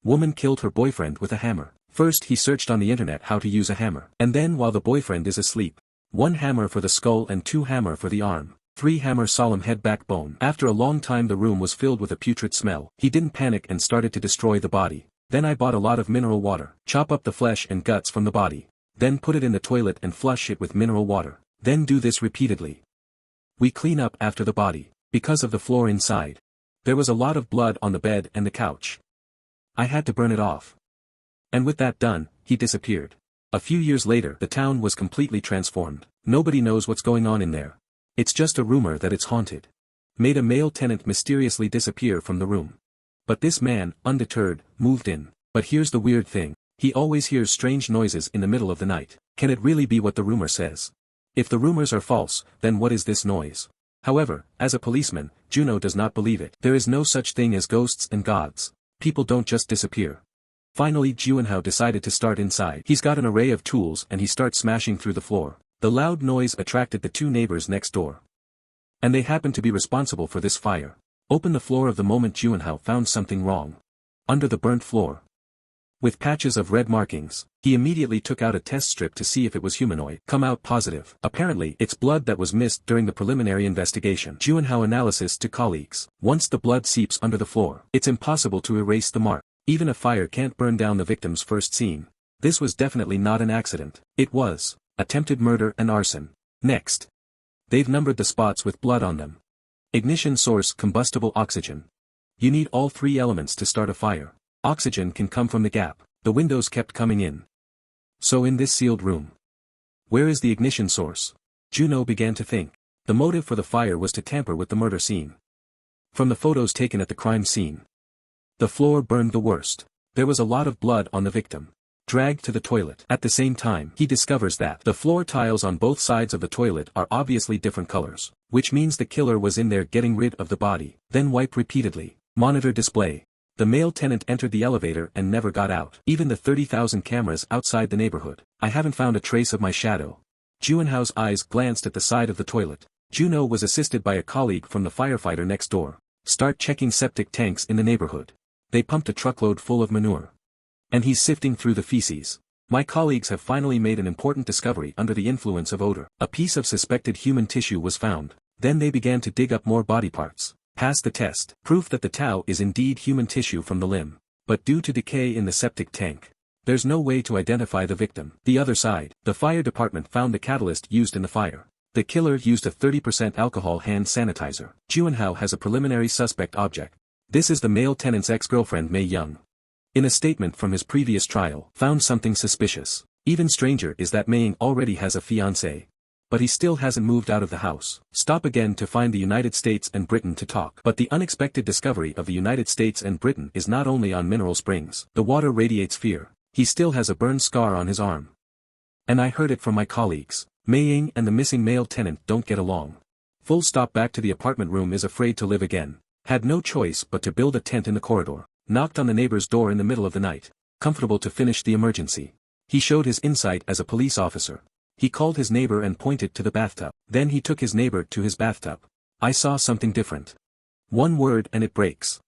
Woman killed her boyfriend with a hammer. First he searched on the internet how to use a hammer. And then while the boyfriend is asleep. 1 hammer for the skull and 2 hammer for the arm. 3 hammer solemn head backbone. After a long time the room was filled with a putrid smell. He didn't panic and started to destroy the body. Then I bought a lot of mineral water. Chop up the flesh and guts from the body. Then put it in the toilet and flush it with mineral water. Then do this repeatedly. We clean up after the body. Because of the floor inside. There was a lot of blood on the bed and the couch. I had to burn it off. And with that done, he disappeared. A few years later the town was completely transformed. Nobody knows what's going on in there. It's just a rumor that it's haunted. Made a male tenant mysteriously disappear from the room. But this man, undeterred, moved in. But here's the weird thing. He always hears strange noises in the middle of the night. Can it really be what the rumor says? If the rumors are false, then what is this noise? However, as a policeman, Juno does not believe it. There is no such thing as ghosts and gods. People don't just disappear. Finally Junhao decided to start inside. He's got an array of tools and he starts smashing through the floor. The loud noise attracted the 2 neighbors next door. And they happened to be responsible for this fire. Open the floor of the moment Junhao found something wrong. Under the burnt floor. With patches of red markings, he immediately took out a test strip to see if it was humanoid. Come out positive. Apparently it's blood that was missed during the preliminary investigation. Junhao analysis to colleagues. Once the blood seeps under the floor, it's impossible to erase the mark. Even a fire can't burn down the victim's first scene. This was definitely not an accident. It was attempted murder and arson. Next. They've numbered the spots with blood on them. Ignition source combustible oxygen. You need all 3 elements to start a fire. Oxygen can come from the gap. The windows kept coming in. So in this sealed room. Where is the ignition source? Juno began to think. The motive for the fire was to tamper with the murder scene. From the photos taken at the crime scene. The floor burned the worst. There was a lot of blood on the victim. Dragged to the toilet. At the same time, he discovers that the floor tiles on both sides of the toilet are obviously different colors, which means the killer was in there getting rid of the body, then wipe repeatedly. Monitor display. The male tenant entered the elevator and never got out. Even the 30,000 cameras outside the neighborhood. I haven't found a trace of my shadow. Junhao's eyes glanced at the side of the toilet. Juno was assisted by a colleague from the firefighter next door. Start checking septic tanks in the neighborhood. They pumped a truckload full of manure. And he's sifting through the feces. My colleagues have finally made an important discovery under the influence of odor. A piece of suspected human tissue was found. Then they began to dig up more body parts. Passed the test. Proof that the towel is indeed human tissue from the limb. But due to decay in the septic tank, there's no way to identify the victim. The other side, the fire department found the catalyst used in the fire. The killer used a 30% alcohol hand sanitizer. Junhao has a preliminary suspect object. This is the male tenant's ex-girlfriend Mei Young. In a statement from his previous trial, found something suspicious. Even stranger is that Mei already has a fiancé. But he still hasn't moved out of the house. Stop again to find the United States and Britain to talk. But the unexpected discovery of the United States and Britain is not only on mineral springs. The water radiates fear. He still has a burn scar on his arm. And I heard it from my colleagues. Mei Ying and the missing male tenant don't get along. Full stop. Back to the apartment room. Is afraid to live again. Had no choice but to build a tent in the corridor. Knocked on the neighbor's door in the middle of the night. Comfortable to finish the emergency. He showed his insight as a police officer. He called his neighbor and pointed to the bathtub. Then he took his neighbor to his bathtub. I saw something different. One word and it breaks.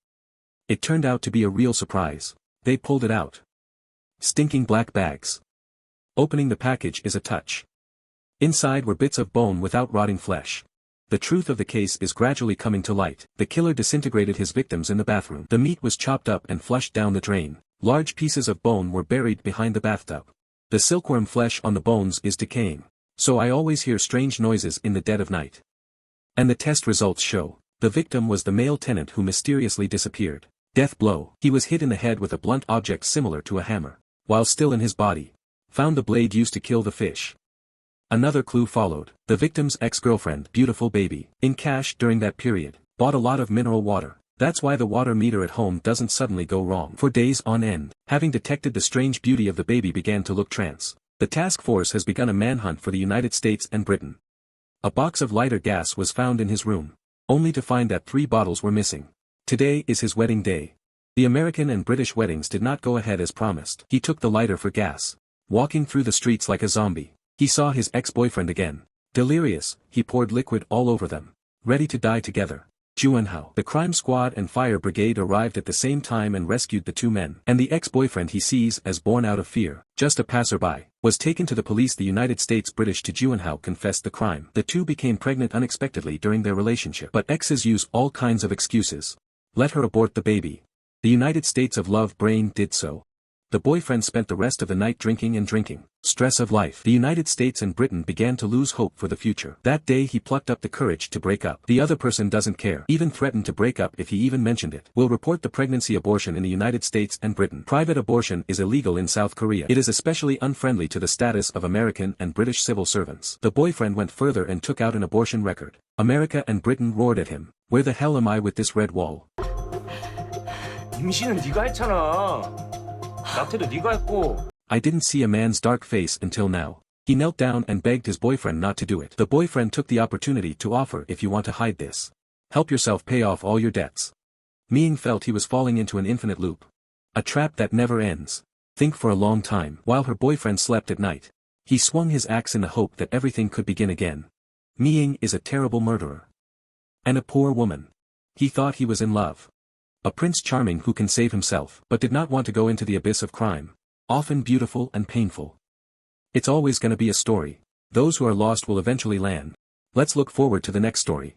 It turned out to be a real surprise. They pulled it out. Stinking black bags. Opening the package is a touch. Inside were bits of bone without rotting flesh. The truth of the case is gradually coming to light. The killer disintegrated his victims in the bathroom. The meat was chopped up and flushed down the drain. Large pieces of bone were buried behind the bathtub. The silkworm flesh on the bones is decaying. So I always hear strange noises in the dead of night. And the test results show. The victim was the male tenant who mysteriously disappeared. Death blow. He was hit in the head with a blunt object similar to a hammer. While still in his body. Found the blade used to kill the fish. Another clue followed. The victim's ex-girlfriend, beautiful baby, in cash during that period, bought a lot of mineral water. That's why the water meter at home doesn't suddenly go wrong for days on end. Having detected the strange beauty of the baby began to look trans. The task force has begun a manhunt for the United States and Britain. A box of lighter gas was found in his room. Only to find that 3 bottles were missing. Today is his wedding day. The American and British weddings did not go ahead as promised. He took the lighter for gas. Walking through the streets like a zombie. He saw his ex-boyfriend again. Delirious, he poured liquid all over them. Ready to die together. Juanhao. The crime squad and fire brigade arrived at the same time and rescued the two men. And the ex-boyfriend he sees as born out of fear, just a passerby, was taken to the police. The United States British to Juanhao confessed the crime. The two became pregnant unexpectedly during their relationship. But exes use all kinds of excuses. Let her abort the baby. The United States of Love Brain did so. The boyfriend spent the rest of the night drinking and drinking. Stress of life. The United States and Britain began to lose hope for the future. That day he plucked up the courage to break up. The other person doesn't care. Even threatened to break up if he even mentioned it. Will report the pregnancy. Abortion in the United States and Britain. Private abortion is illegal in South Korea. It is especially unfriendly to the status of American and British civil servants. The boyfriend went further and took out an abortion record. America and Britain roared at him. Where the hell am I with this red wall? 임신은 네가 했잖아. 낙태도 네가 했고. I didn't see a man's dark face until now. He knelt down and begged his boyfriend not to do it. The boyfriend took the opportunity to offer, if you want to hide this, help yourself pay off all your debts. Ming felt he was falling into an infinite loop. A trap that never ends. Think for a long time. While her boyfriend slept at night, he swung his axe in the hope that everything could begin again. Ming is a terrible murderer. And a poor woman. He thought he was in love. A Prince Charming who can save himself, but did not want to go into the abyss of crime. Often beautiful and painful. It's always gonna be a story. Those who are lost will eventually land. Let's look forward to the next story.